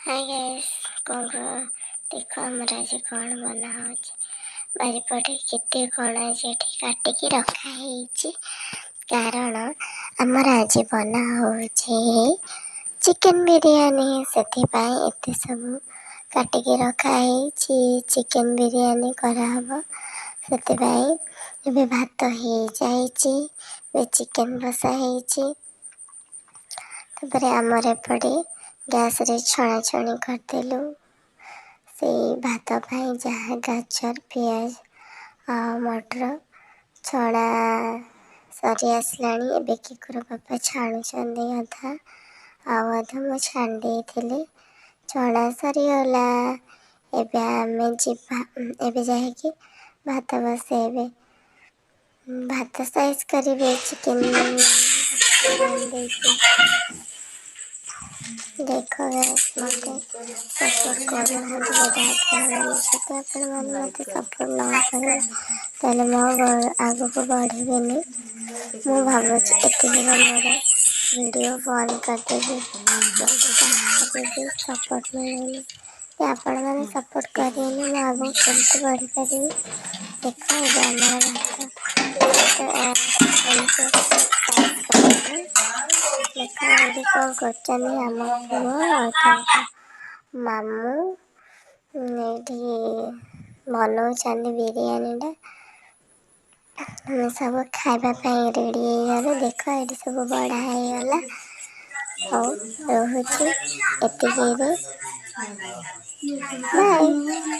Hi guys कौन देखो आमर आज कौन बना हो बारिपटे केते कौन आज काटिकी रखाई कारण आमर आज बना हो चिकन बिरयानी से एते सब काटिकी रखाई चिकन बिरयानी कराहब से भात हो जाए चिकन बसा आमर एपटे गैस रे छणा छणी करदेलु से भात पाई जहाँ गाजर पियाज मटर छणा सरी आसलाणी एबे किकुर बापा छाणुचंदी अधा आधा मु छाणी छणा सरीगला एबे आमे जीवा एबे जाके भात बसेबे भात साइज करेंगे चिकन देखो मत सपोर्ट मत सपोर्ट न करे मो आग को बढ़ेनि मु भावुँ मोर वीडियो बंद करदेवी सपोर्ट मिलेनि आपण मैंने सपोर्ट करेनि मु आग केमती बढ़ी पारि देख देखा कौन कर मामू ये बनाऊँ बिरयानी सब खावाई रेडी हो देख ये सब बड़ा होगला रोचे बाय।